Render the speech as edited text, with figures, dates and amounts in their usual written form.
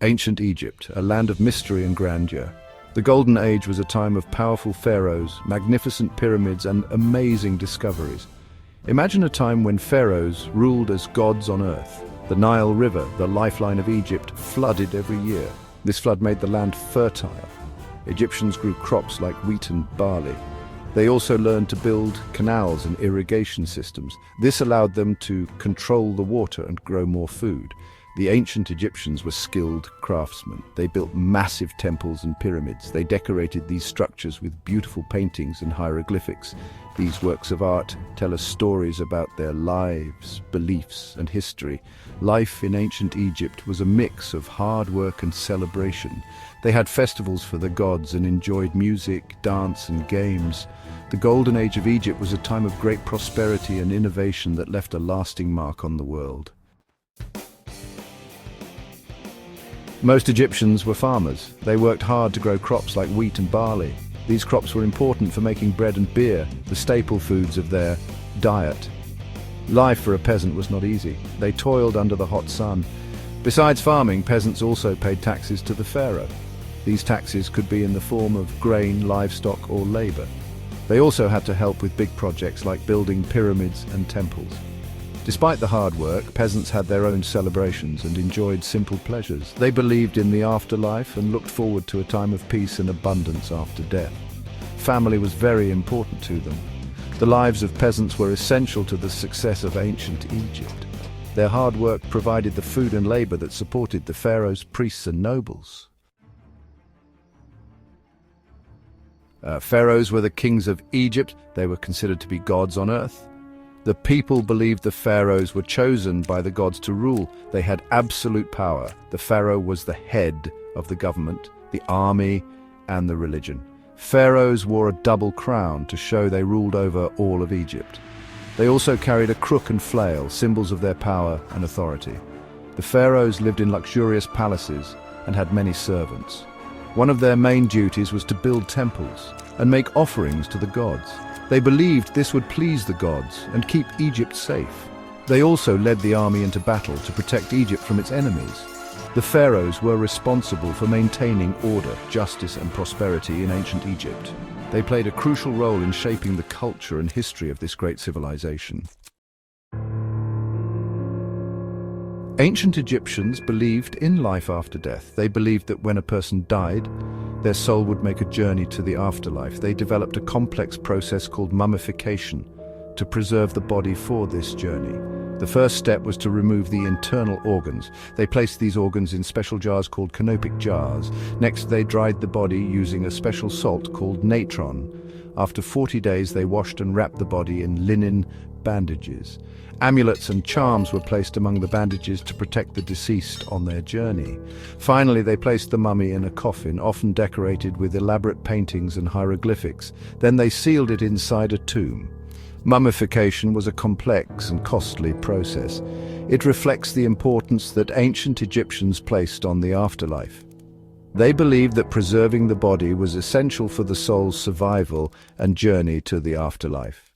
Ancient Egypt, a land of mystery and grandeur. The Golden Age was a time of powerful pharaohs, magnificent pyramids, and amazing discoveries. Imagine a time when pharaohs ruled as gods on earth. The Nile River, the lifeline of Egypt, flooded every year. This flood made the land fertile. Egyptians grew crops like wheat and barley. They also learned to build canals and irrigation systems. This allowed them to control the water and grow more food. The ancient Egyptians were skilled craftsmen. They built massive temples and pyramids. They decorated these structures with beautiful paintings and hieroglyphics. These works of art tell us stories about their lives, beliefs, and history. Life in ancient Egypt was a mix of hard work and celebration. They had festivals for the gods and enjoyed music, dance, and games. The Golden Age of Egypt was a time of great prosperity and innovation that left a lasting mark on the world. Most Egyptians were farmers. They worked hard to grow crops like wheat and barley. These crops were important for making bread and beer, the staple foods of their diet. Life for a peasant was not easy. They toiled under the hot sun. Besides farming, peasants also paid taxes to the pharaoh. These taxes could be in the form of grain, livestock, or labor. They also had to help with big projects like building pyramids and temples. Despite the hard work, peasants had their own celebrations and enjoyed simple pleasures. They believed in the afterlife and looked forward to a time of peace and abundance after death. Family was very important to them. The lives of peasants were essential to the success of ancient Egypt. Their hard work provided the food and labor that supported the pharaohs, priests, and nobles. Pharaohs were the kings of Egypt. They were considered to be gods on earth. The people believed the pharaohs were chosen by the gods to rule. They had absolute power. The pharaoh was the head of the government, the army, and the religion. Pharaohs wore a double crown to show they ruled over all of Egypt. They also carried a crook and flail, symbols of their power and authority. The pharaohs lived in luxurious palaces and had many servants. One of their main duties was to build temples and make offerings to the gods. They believed this would please the gods and keep Egypt safe. They also led the army into battle to protect Egypt from its enemies. The pharaohs were responsible for maintaining order, justice, and prosperity in ancient Egypt. They played a crucial role in shaping the culture and history of this great civilization. Ancient Egyptians believed in life after death. They believed that when a person died, their soul would make a journey to the afterlife. They developed a complex process called mummification to preserve the body for this journey. The first step was to remove the internal organs. They placed these organs in special jars called canopic jars. Next, they dried the body using a special salt called natron. After 40 days, they washed and wrapped the body in linen bandages. Amulets and charms were placed among the bandages to protect the deceased on their journey. Finally, they placed the mummy in a coffin, often decorated with elaborate paintings and hieroglyphics. Then they sealed it inside a tomb. Mummification was a complex and costly process. It reflects the importance that ancient Egyptians placed on the afterlife. They believed that preserving the body was essential for the soul's survival and journey to the afterlife.